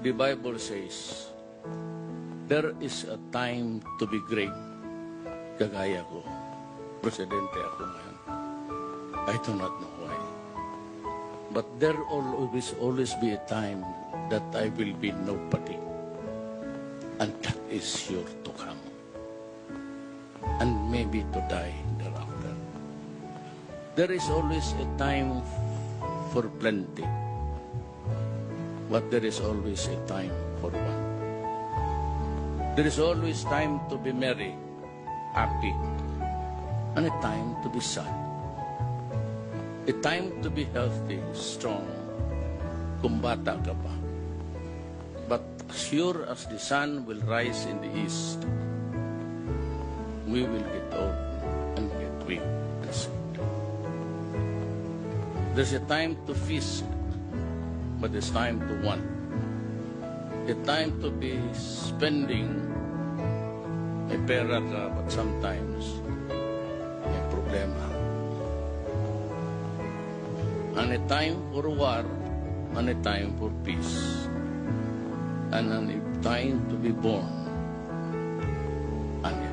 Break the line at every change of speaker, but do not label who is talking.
The Bible says, there is a time to be great. Kagaya ko. Presidente ako ngayon. I do not know why. But there will always be a time that I will be nobody. And that is sure to come. And maybe to die thereafter. There is always a time for plenty. But there is always a time for one. There is always time to be merry, happy, and a time to be sad. A time to be healthy, strong, kung bata ka pa. But sure as the sun will rise in the east, we will get old and get weak and sick. There's a time to feast, but there's time to want. A time to be spending may pera ka, but sometimes may problema. And a time for war, and a time for peace. And a time to be born, and a